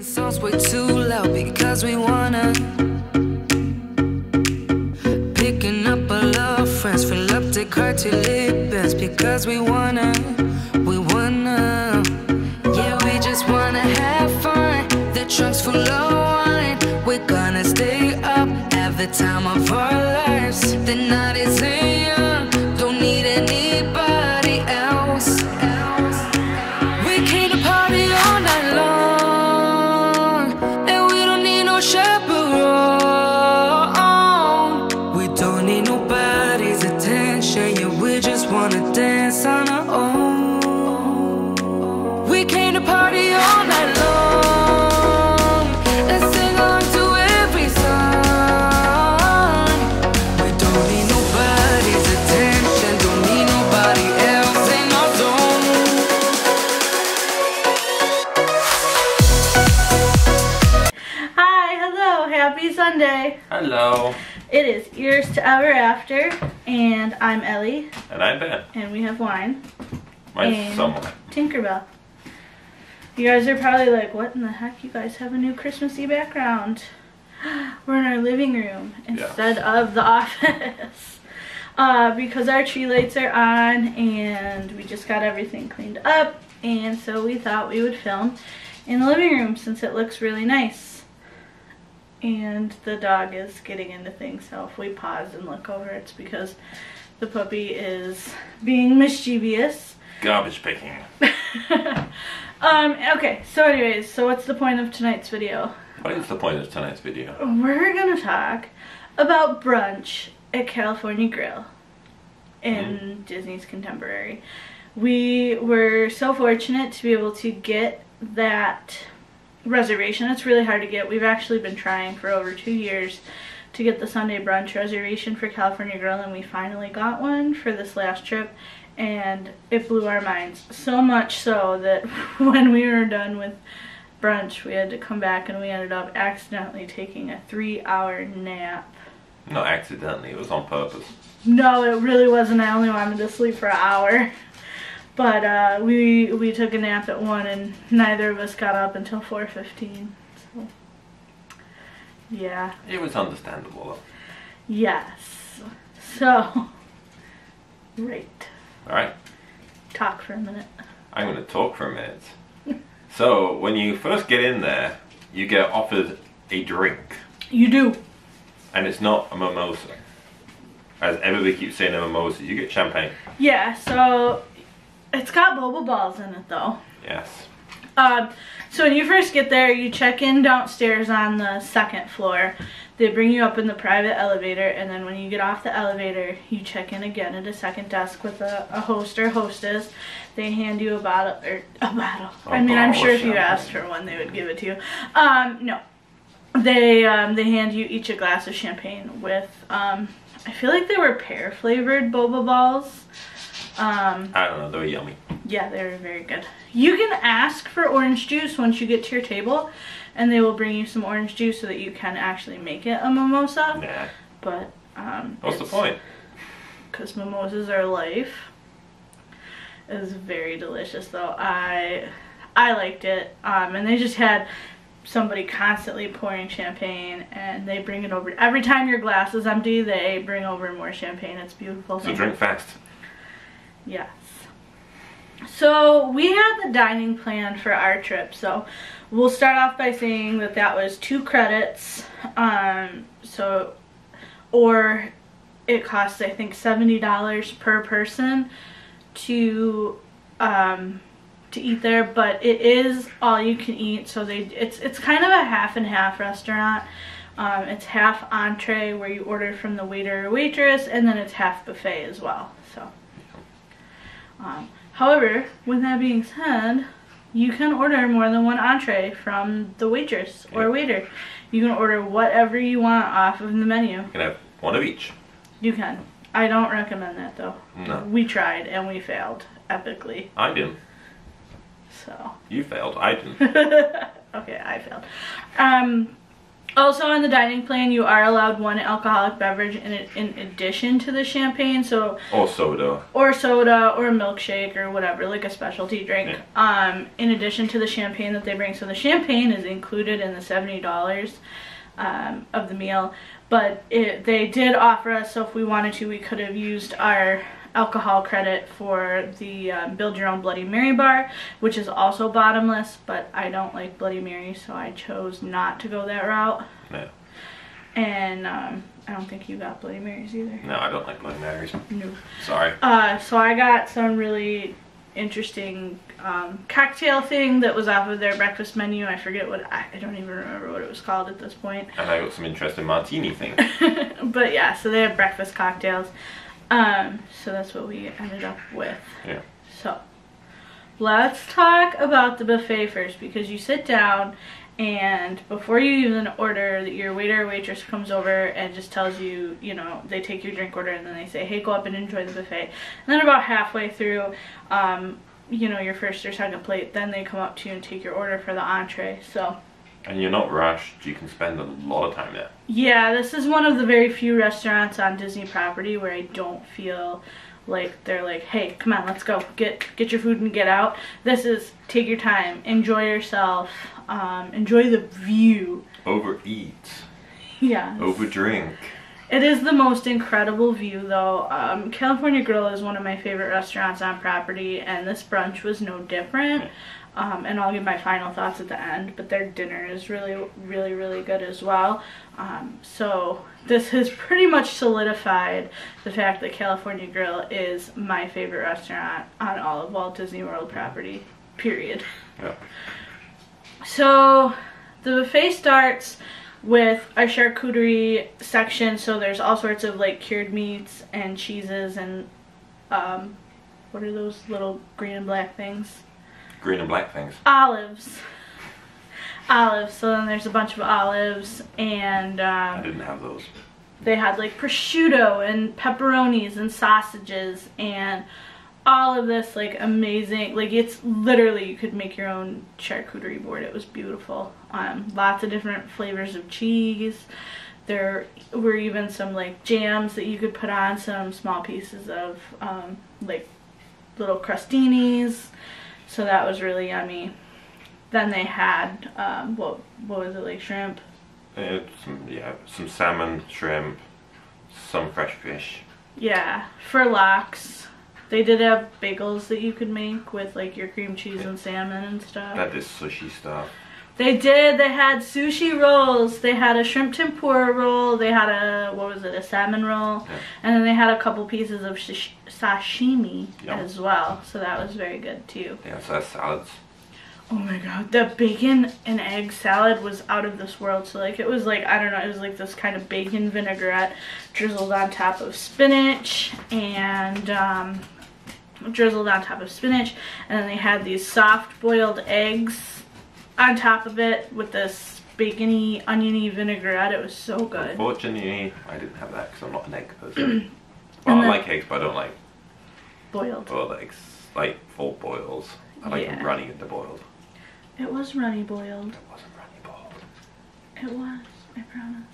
Songs way too loud because we wanna. Picking up our love friends, fill up the car till it bends because we wanna. Yeah, we just wanna have fun. The trunk's full of wine. We're gonna stay up, have the time of our lives. The night is young, don't need anybody else. We came to party all night long, and we don't need no chaperone. We don't need nobody's attention, yeah, we just wanna dance on our own. We came to party all night long and sing along to every song. We don't need nobody's attention, don't need nobody else in our zone. Hi, hello, happy Sunday. Hello. It is Ears to Ever After, and I'm Ellie. And I'm Ben. And we have wine. Mine's and somewhere. Tinkerbell. You guys are probably like, what in the heck? You guys have a new Christmassy background. We're in our living room instead of the office. Because our tree lights are on and we just got everything cleaned up. And so we thought we would film in the living room since it looks really nice. And the dog is getting into things, so if we pause and look over, it's because the puppy is being mischievous. Garbage picking. Okay, so anyways, so what's the point of tonight's video? What is the point of tonight's video? We're gonna talk about brunch at California Grill in Disney's Contemporary. We were so fortunate to be able to get that reservation. It's really hard to get. We've actually been trying for over 2 years to get the Sunday brunch reservation for California Grill, and we finally got one for this last trip. And it blew our minds, so much so that when we were done with brunch, we had to come back and we ended up accidentally taking a 3-hour nap. Not accidentally, it was on purpose. No, it really wasn't. I only wanted to sleep for an hour. But we took a nap at 1 and neither of us got up until 4:15. So, yeah. It was understandable though. Yes. So, right. Alright. Talk for a minute. I'm going to talk for a minute. So, when you first get in there, you get offered a drink. You do. And it's not a mimosa. As everybody keeps saying a mimosa, you get champagne. Yeah, so it's got boba balls in it though. Yes. So when you first get there, you check in downstairs on the 2nd floor. They bring you up in the private elevator, and then when you get off the elevator, you check in again at a second desk with a host or hostess. They hand you a bottle. I'm sure if you asked for one, they would give it to you. No. They hand you each a glass of champagne with, I feel like they were pear-flavored boba balls. I don't know, they were yummy. Yeah, they were very good. You can ask for orange juice once you get to your table, and they will bring you some orange juice so that you can actually make it a mimosa. Nah. But what's the point? Because mimosas are life. It was very delicious though. I liked it. And they just had somebody constantly pouring champagne, and they bring it over every time your glass is empty. They bring over more champagne. It's beautiful. So drink fast. Yes. So we had the dining plan for our trip. So we'll start off by saying that that was 2 credits. Or it costs, I think, $70 per person to eat there, but it is all you can eat. So it's kind of a half and half restaurant. It's half entree where you order from the waiter or waitress, and then it's half buffet as well. So. However, with that being said, you can order more than 1 entree from the waitress or waiter. You can order whatever you want off of the menu. You can have 1 of each. You can. I don't recommend that though. No. We tried and we failed epically. I didn't. So. You failed, I didn't. Okay, I failed. Also on the dining plan, you are allowed one alcoholic beverage in addition to the champagne. So or soda. Or soda, or a milkshake, or whatever, like a specialty drink. Yeah. In addition to the champagne that they bring. So the champagne is included in the $70 of the meal. But they did offer us, so if we wanted to, we could have used our alcohol credit for the Build Your Own Bloody Mary bar, which is also bottomless, but I don't like Bloody Mary, so I chose not to go that route. No. And I don't think you got Bloody Marys either. No, I don't like Bloody Marys. No. Sorry. So I got some really interesting cocktail thing that was off of their breakfast menu. I forget what, I don't even remember what it was called at this point. And I got some interesting martini thing. But yeah, so they have breakfast cocktails. So that's what we ended up with. Yeah. So let's talk about the buffet first, because you sit down and before you even order, your waiter or waitress comes over and just tells you, you know, they take your drink order and then they say, hey, go up and enjoy the buffet. And then about halfway through, you know, your first or second plate, then they come up to you and take your order for the entree. So. And you're not rushed. You can spend a lot of time there. Yeah, this is one of the very few restaurants on Disney property where I don't feel like they're like, hey, come on, let's go. Get your food and get out. This is take your time, enjoy yourself, enjoy the view. Overeat. Yeah. Overdrink. It is the most incredible view, though. California Grill is one of my favorite restaurants on property, and this brunch was no different. And I'll give my final thoughts at the end, but their dinner is really, really, really good as well. So this has pretty much solidified the fact that California Grill is my favorite restaurant on all of Walt Disney World property, period. Yeah. So the buffet starts with our charcuterie section, so there's all sorts of like cured meats and cheeses and what are those little green and black things? Green and black things. Olives. Olives. So then there's a bunch of olives, and I didn't have those. They had like prosciutto and pepperonis and sausages and all of this like amazing, like it's literally, you could make your own charcuterie board. It was beautiful. Lots of different flavors of cheese. There were even some like jams that you could put on, some small pieces of like little crostinis. So that was really yummy. Then they had, what was it, like shrimp? Some salmon, shrimp, some fresh fish. Yeah, for lox. They did have bagels that you could make with like your cream cheese and salmon and stuff. That is sushi stuff. They did. They had sushi rolls. They had a shrimp tempura roll. They had a, what was it, a salmon roll. Yeah. And then they had a couple pieces of sashimi as well. So that was very good too. Yeah, so that's salads. Oh my god, the bacon and egg salad was out of this world. So like it was like, I don't know, it was like this kind of bacon vinaigrette drizzled on top of spinach and and then they had these soft boiled eggs on top of it with this bacony, oniony vinaigrette. It was so good. Unfortunately, I didn't have that because I'm not an egg person. Well, I like eggs, but I don't like boiled eggs, like full boils. I like them runny into boiled. It was runny boiled. It wasn't runny boiled. It was, I promise.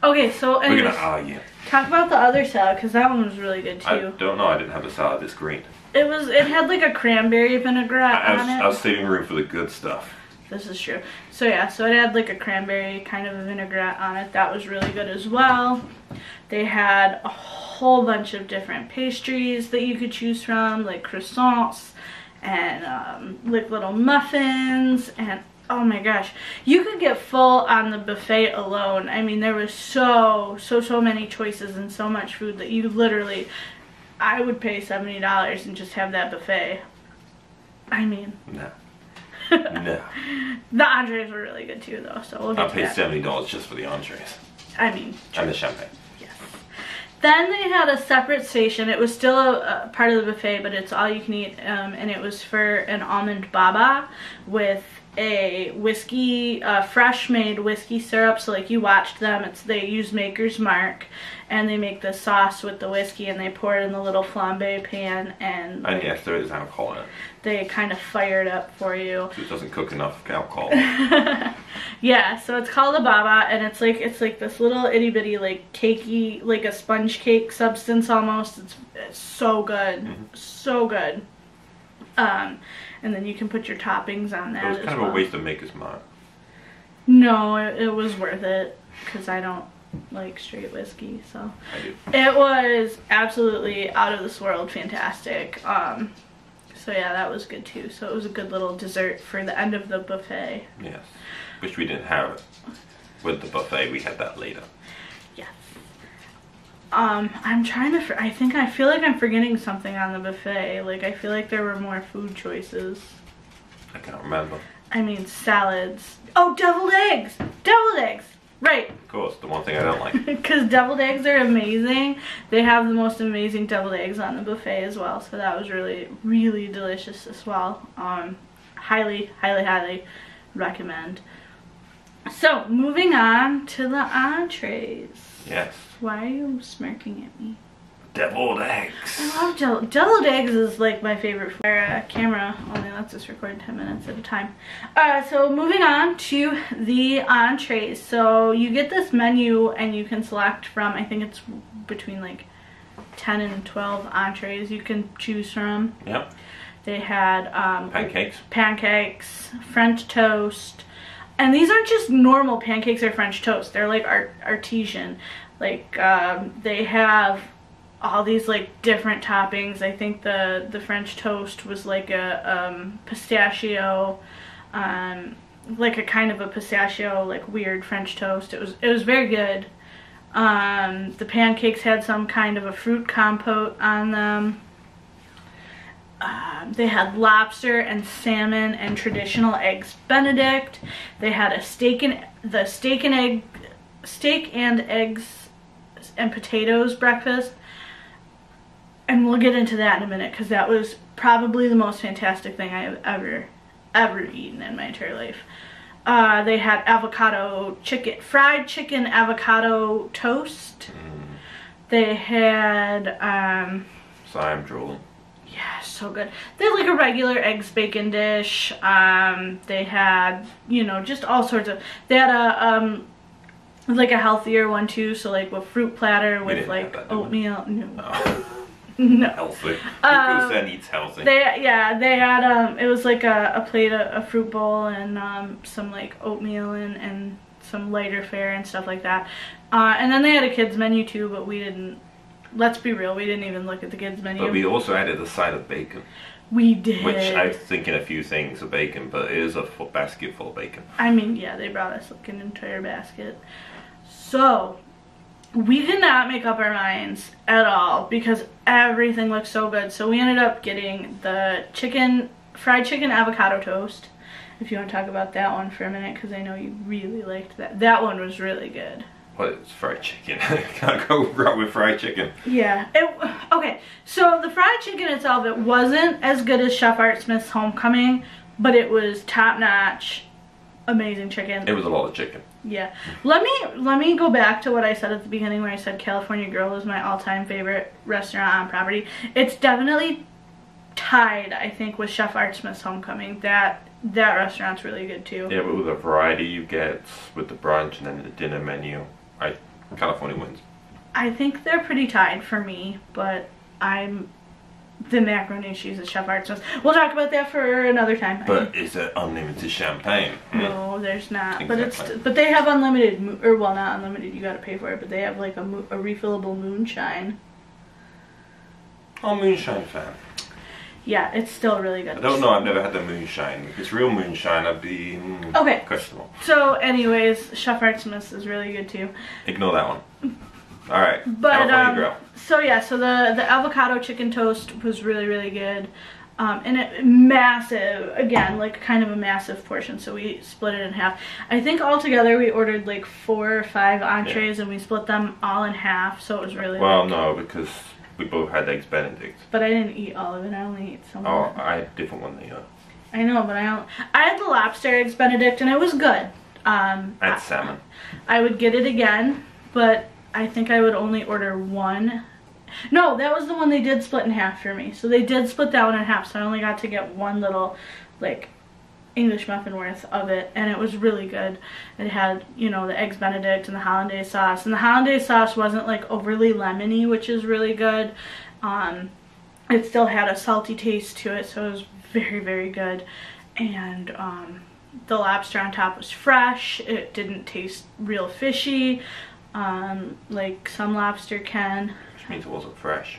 Okay, so anyways, we're gonna argue. Talk about the other salad, because that one was really good too. I don't know, I didn't have the salad this green. It had like a cranberry vinaigrette on it. I was saving room for the good stuff. This is true. So yeah, so it had like a cranberry kind of a vinaigrette on it. That was really good as well. They had a whole bunch of different pastries that you could choose from, like croissants and like little muffins, and oh my gosh, you could get full on the buffet alone. I mean, there was so many choices and so much food that you literally, I would pay $70 and just have that buffet. I mean, no. No. The entrees were really good too, though, so we'll get I'll pay $70 just for the entrees. I mean, and the champagne. Yes. Then they had a separate station. It was still a part of the buffet, but it's all you can eat, and it was for an almond baba with a whiskey, fresh made whiskey syrup. So like you watched them, they use Maker's Mark, and they make the sauce with the whiskey and they pour it in the little flambe pan, and yes, there is alcohol in it. They kind of fire it up for you. So it doesn't cook enough alcohol. Yeah, so it's called a baba, and it's like this little itty bitty like cakey, like a sponge cake substance almost. It's so good, so good. And then you can put your toppings on that. It was kind of a waste of Maker's Mark. No, it was worth it because I don't like straight whiskey, so I do. it was absolutely out of this world fantastic. So yeah, that was good too. So it was a good little dessert for the end of the buffet. Yes, which we didn't have with the buffet. We had that later. Yes. I'm trying to. I feel like I'm forgetting something on the buffet. Like I feel like there were more food choices. I can't remember. I mean salads. Oh, deviled eggs. Deviled eggs. Right. Of course, the one thing I don't like. Because deviled eggs are amazing. They have the most amazing deviled eggs on the buffet as well. So that was really, really delicious as well. Highly, highly, highly recommend. So, moving on to the entrees. Yes. Why are you smirking at me? Deviled eggs. I love deviled eggs is like my favorite food. Our camera only lets us record 10 minutes at a time. So moving on to the entrees. So you get this menu and you can select from, I think it's between like 10 and 12 entrees you can choose from. Yep. They had pancakes, French toast, and these aren't just normal pancakes or French toast. They're like artesian. Like they have all these like different toppings. I think the French toast was like a pistachio, like a kind of a pistachio like weird French toast. It was very good. The pancakes had some kind of a fruit compote on them. They had lobster and salmon and traditional eggs Benedict. They had a steak and eggs and potatoes breakfast. And we'll get into that in a minute because that was probably the most fantastic thing I have ever eaten in my entire life. They had fried chicken avocado toast. They had so I'm drooling. yeah, so good. They had like a regular eggs bacon dish. They had, you know, just all sorts of. They had a like a healthier one too. So like a fruit platter with like oatmeal. No. Oh. No. Healthy. Who said eats healthy? They had it was like a plate of fruit bowl and some like oatmeal and some lighter fare and stuff like that. And then they had a kids menu too, but we didn't. Let's be real, we didn't even look at the kids menu. But we also added a side of bacon. We did. Which I was thinking a few things of bacon, but it is a full basket full of bacon. I mean, yeah, they brought us like an entire basket. So we did not make up our minds at all because everything looked so good. So we ended up getting the fried chicken avocado toast. If you want to talk about that one for a minute, because I know you really liked that. That one was really good. Well, it's fried chicken. Can't go wrong with fried chicken. Yeah. Okay, so the fried chicken itself, it wasn't as good as Chef Art Smith's Homecoming, but it was top-notch, amazing chicken. It was a lot of chicken. Yeah. Let me go back to what I said at the beginning where I said California Grill is my all-time favorite restaurant on property. It's definitely tied, I think, with Chef Art Smith's Homecoming. That restaurant's really good too. Yeah, but with the variety you get with the brunch and then the dinner menu, California wins. I think they're pretty tied for me, but the macaroni and cheese at Chef Art Smith. We'll talk about that for another time. But is it unlimited champagne? No, there's not. Exactly. But they have unlimited, or well, not unlimited. You got to pay for it. But they have like a refillable moonshine. Oh, moonshine fan. Yeah, it's still really good. I don't know. I've never had the moonshine. If it's real moonshine, I'd be okay. questionable. So, anyways, Chef Art Smith's is really good too. Ignore that one. All right. But Grill. so yeah, so the avocado chicken toast was really, really good, and it massive, again, like kind of a massive portion. So we split it in half. I think altogether we ordered like 4 or 5 entrees, and we split them all in half. So it was really. Well, no, because we both had eggs Benedict. But I didn't eat all of it. I only ate some. Oh, of it. I had a different one than you. I know, but I had the lobster eggs Benedict, and it was good. I had salmon. I would get it again, but I think I would only order one. No, that was the one they did split in half for me. So they did split that one in half, so I only got to get one little, like, English muffin worth of it, and it was really good. It had, you know, the eggs Benedict and the hollandaise sauce, and the hollandaise sauce wasn't like overly lemony, which is really good. It still had a salty taste to it, so it was very, very good. And the lobster on top was fresh. It didn't taste real fishy, like some lobster can. Which means it wasn't fresh.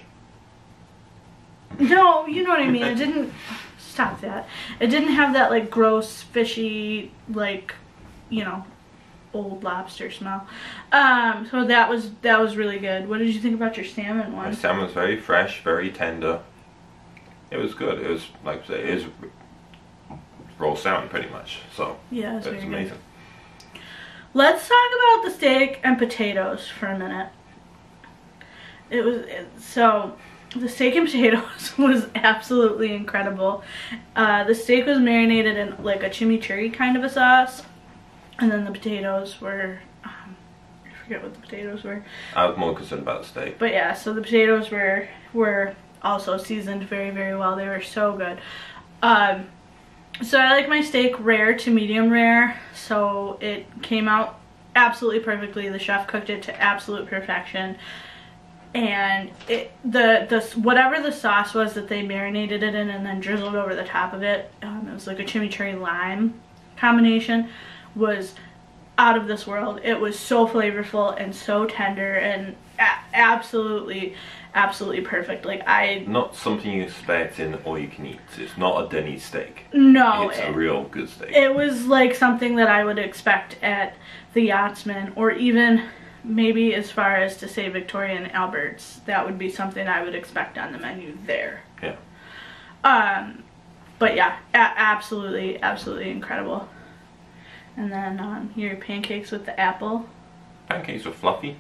No, you know what I mean. It didn't, stop that. It didn't have that like gross, fishy, like, you know, old lobster smell. So that was really good. What did you think about your salmon one? My salmon was very fresh, very tender. It was good. It was, like I say, it is raw salmon pretty much. So yeah, it was amazing. Good. Let's talk about the steak and potatoes for a minute. So the steak and potatoes was absolutely incredible. The steak was marinated in like a chimichurri kind of a sauce, and then the potatoes were, I forget what the potatoes were. I was more concerned about the steak. But yeah, so the potatoes were also seasoned very, very well. They were so good. So I like my steak rare to medium rare, so it came out absolutely perfectly. The chef cooked it to absolute perfection. And whatever the sauce was that they marinated it in and then drizzled over the top of it, it was like a chimichurri lime combination, was out of this world. It was so flavorful and so tender and absolutely perfect. Like, not something you expect in all you can eat. It's not a Denny's steak. No, it's a real good steak. It was like something that I would expect at the Yachtsman, or even maybe as far as to say Victoria and Albert's. That would be something I would expect on the menu there. Yeah. But yeah, absolutely incredible. And then your pancakes with the apple. Pancakes were fluffy.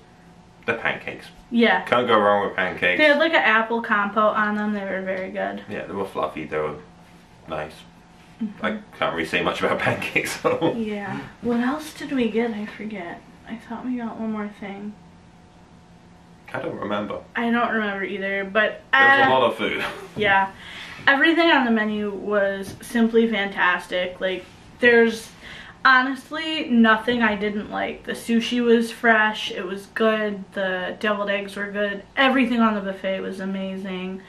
They're pancakes. Yeah. Can't go wrong with pancakes. They had like an apple compote on them. They were very good. Yeah, they were fluffy. They were nice. I can't really say much about pancakes. So. Yeah. What else did we get? I forget. I thought we got one more thing. I don't remember. I don't remember either, but there was a lot of food. Yeah. Everything on the menu was simply fantastic. Like, there's honestly nothing I didn't like. The sushi was fresh. It was good. The deviled eggs were good. Everything on the buffet was amazing.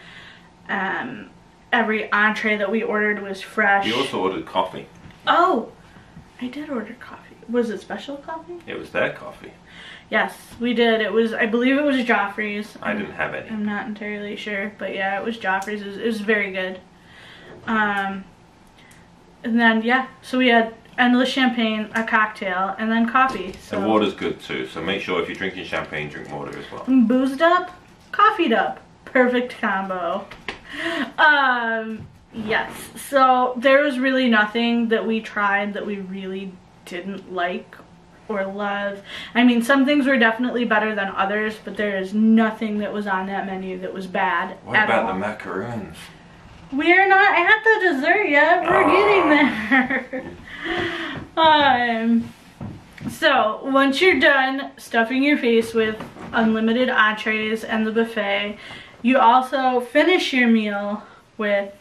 Every entree that we ordered was fresh. You also ordered coffee. Oh, I did order coffee. Was it special coffee? It was their coffee. Yes, we did. It was, I believe it was Joffrey's. I didn't have any. I'm not entirely sure, but yeah, it was Joffrey's. It was very good. And then, yeah, so we had endless champagne, a cocktail, and then coffee. So. And water's good too, so make sure if you're drinking champagne, drink water as well. Boozed up, coffee'd up. Perfect combo. Yes, so there was really nothing that we tried that we really didn't like or love. I mean, some things were definitely better than others, but there is nothing that was on that menu that was bad What at about all. the macaroons? We're not at the dessert yet. We're getting there. So once you're done stuffing your face with unlimited entrees and the buffet, you also finish your meal with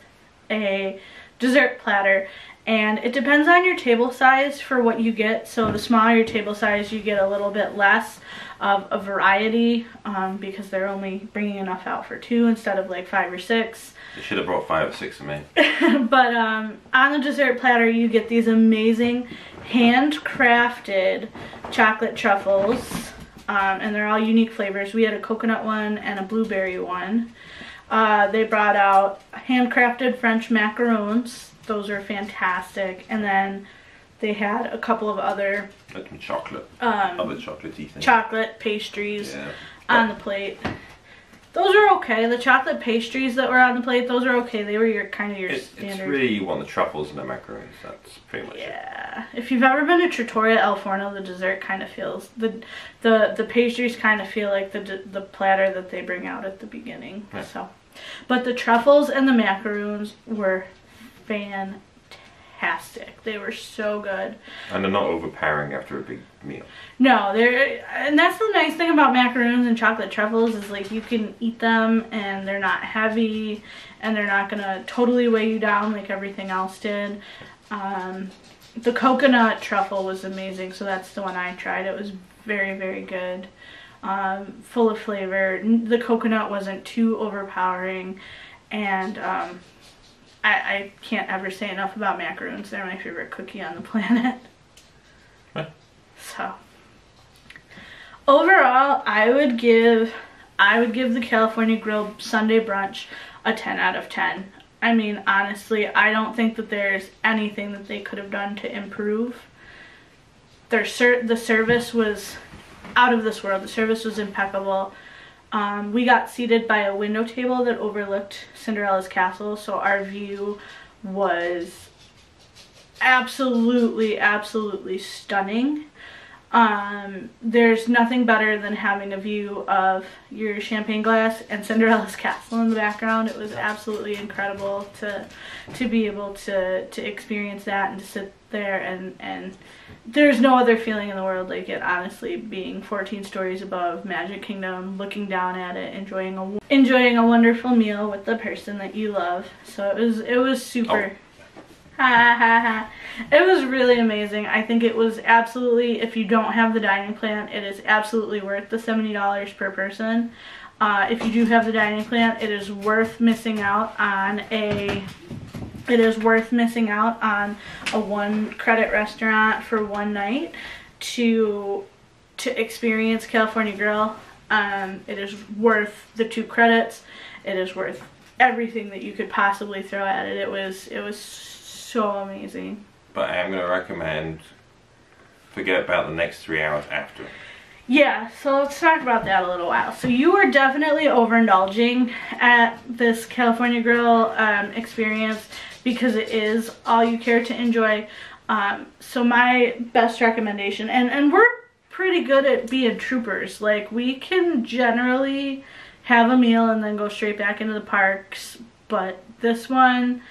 a dessert platter. And it depends on your table size for what you get. So the smaller your table size, you get a little bit less of a variety, because they're only bringing enough out for 2 instead of like 5 or 6. They should have brought 5 or 6 to me. But on the dessert platter, you get these amazing handcrafted chocolate truffles, and they're all unique flavors. We had a coconut one and a blueberry one. They brought out handcrafted French macaroons. Those are fantastic. And then they had a couple of other Like chocolate. Other chocolatey things. chocolate pastries on the plate. Those are okay. The chocolate pastries that were on the plate, those are okay. They were your kind of your standard. It's really, you want the truffles and the macaroons. That's pretty much it. Yeah. If you've ever been to Trattoria El Forno, the dessert kind of feels, the pastries kind of feel like the platter that they bring out at the beginning. Yeah. So, but the truffles and the macaroons were fantastic. They were so good. And they're not overpowering after a big meal. No, and that's the nice thing about macaroons and chocolate truffles is like you can eat them and they're not heavy and they're not gonna totally weigh you down like everything else did. The coconut truffle was amazing, so that's the one I tried. It was very, very good. Full of flavor. The coconut wasn't too overpowering, and I can't ever say enough about macaroons. They're my favorite cookie on the planet. So overall, I would give the California Grill Sunday brunch a 10 out of 10. I mean, honestly, I don't think that there's anything that they could have done to improve. The service was out of this world. The service was impeccable. We got seated by a window table that overlooked Cinderella's castle, so our view was absolutely, absolutely stunning. There's nothing better than having a view of your champagne glass and Cinderella's castle in the background. It was absolutely incredible to be able to experience that and to sit there, and there's no other feeling in the world like it, honestly, being 14 stories above Magic Kingdom, looking down at it, enjoying a wonderful meal with the person that you love. So it was super. It was really amazing. I think it was absolutely, if you don't have the dining plan, it is absolutely worth the $70 per person. If you do have the dining plan, it is worth missing out on a 1-credit restaurant for one night to experience California Grill. It is worth the 2 credits. It is worth everything that you could possibly throw at it. It was so amazing. But I am going to recommend forget about the next 3 hours after. Yeah, so let's talk about that a little while. So you were definitely overindulging at this California Grill experience because it is all you care to enjoy. So my best recommendation, and we're pretty good at being troopers. Like, we can generally have a meal and then go straight back into the parks, but this one,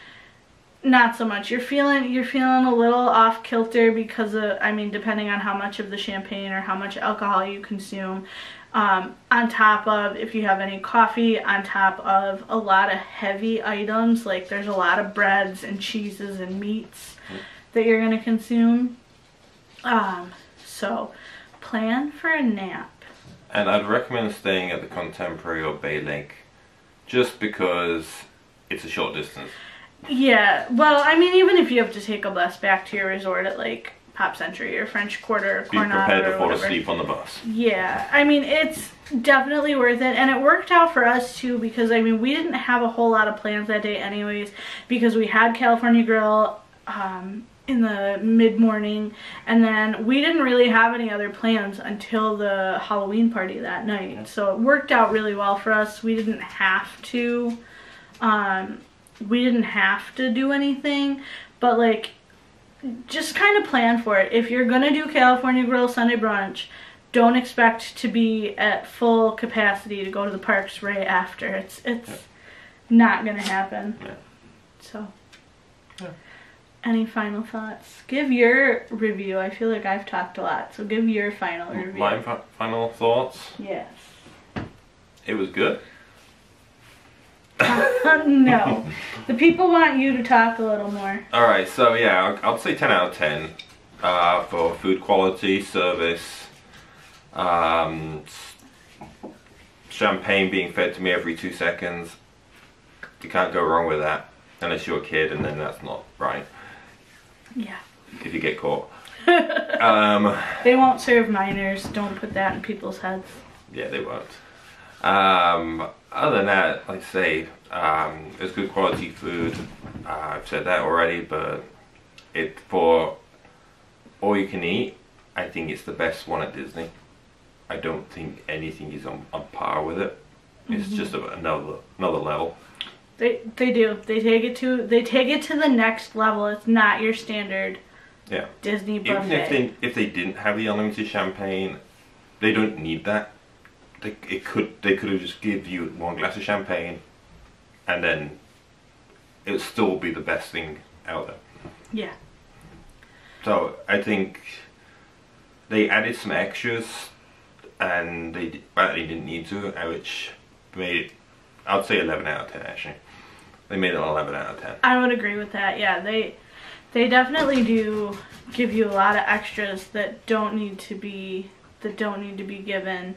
not so much. You're feeling a little off kilter because of, I mean, depending on how much of the champagne or how much alcohol you consume, on top of if you have any coffee, on top of a lot of heavy items, like there's a lot of breads and cheeses and meats that you're going to consume. So plan for a nap. And I'd recommend staying at the Contemporary or Bay Lake just because it's a short distance. Yeah, well, I mean, even if you have to take a bus back to your resort at like Pop Century or French Quarter or Coronado, be prepared to fall whatever. asleep on the bus. Yeah, I mean, it's definitely worth it, and it worked out for us too because, I mean, we didn't have a whole lot of plans that day anyways because we had California Grill in the mid-morning, and then we didn't really have any other plans until the Halloween party that night. So it worked out really well for us. We didn't have to do anything, but like, just kind of plan for it. If you're gonna do California Grill Sunday brunch, don't expect to be at full capacity to go to the parks right after. It's not gonna happen. Yeah. So, yeah. Any final thoughts? Give your review. I feel like I've talked a lot, so give your final review. My final thoughts? Yes. It was good. No. The people want you to talk a little more. Alright, so yeah, I'll say 10 out of 10 for food quality, service, champagne being fed to me every 2 seconds. You can't go wrong with that, unless you're a kid, and then that's not right. Yeah. If you get caught. They won't serve minors. Don't put that in people's heads. Yeah, they won't. Other than that, like I say, it's good quality food. I've said that already, but for all you can eat, I think it's the best one at Disney. I don't think anything is on par with it. It's just another level. They do. They take it to the next level. It's not your standard Disney buffet. Even if they didn't have the unlimited champagne, they don't need that. They could have just give you 1 glass of champagne, and then it would still be the best thing out there. Yeah. So I think they added some extras, and they didn't need to, which made it, I'd say 11 out of 10 actually. They made it an 11 out of 10. I would agree with that. Yeah, they They definitely do give you a lot of extras that don't need to be given,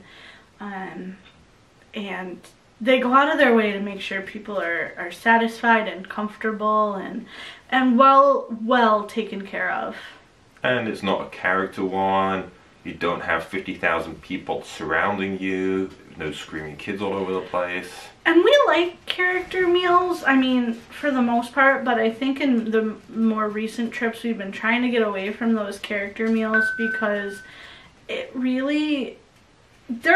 and they go out of their way to make sure people are satisfied and comfortable and well taken care of. And it's not a character one. You don't have 50,000 people surrounding you. No screaming kids all over the place. And we like character meals, I mean, for the most part, but I think in the more recent trips we've been trying to get away from those character meals because they're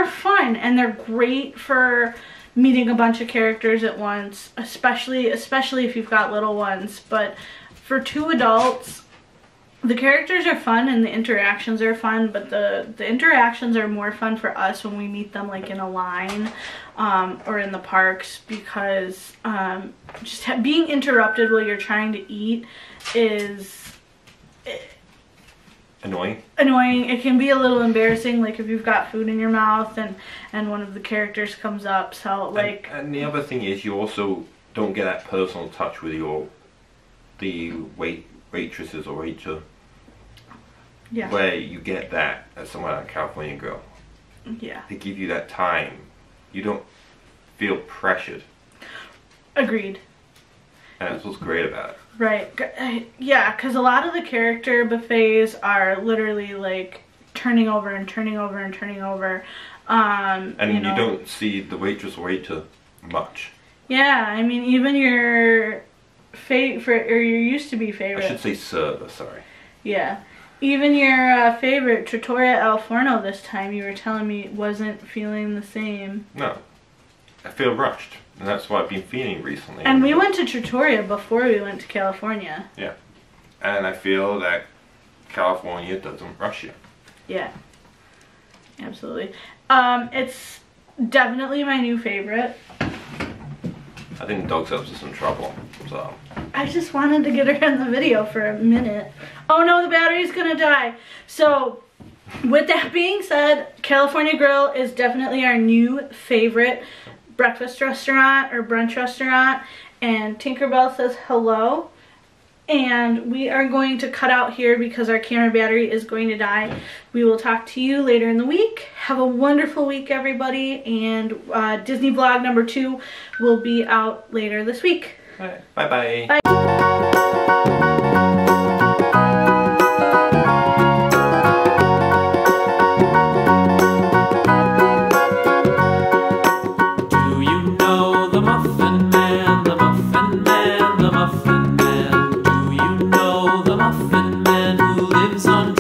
fun and they're great for meeting a bunch of characters at once, especially if you've got little ones. But for 2 adults, the characters are fun and the interactions are fun, but the interactions are more fun for us when we meet them like in a line or in the parks, because just being interrupted while you're trying to eat is annoying. It can be a little embarrassing, like if you've got food in your mouth and one of the characters comes up. So like, and the other thing is, you also don't get that personal touch with the waitresses or waiter. Yeah. Where you get that at somewhere like California Grill. Yeah. They give you that time. You don't feel pressured. Agreed. And that's what's great about it. Right. Yeah, because a lot of the character buffets are literally like turning over and turning over and turning over. And you don't see the waitress or waiter much. Yeah, I mean, even your favorite, or your used to be favorite. I should say server, sorry. Yeah. Even your favorite, Trattoria Al Forno, this time you were telling me wasn't feeling the same. No. I feel rushed. And that's what I've been feeling recently. And we went to Trattoria before we went to California. Yeah. And I feel that California doesn't rush you. Yeah. Absolutely. It's definitely my new favorite. I think the dog's up to some trouble, so. I just wanted to get her in the video for a minute. Oh no, the battery's gonna die. So, with that being said, California Grill is definitely our new favorite breakfast restaurant or brunch restaurant. And Tinkerbell says hello. And we are going to cut out here because our camera battery is going to die. We will talk to you later in the week. Have a wonderful week, everybody. And Disney vlog number 2 will be out later this week. Bye. Bye-bye. Bye. On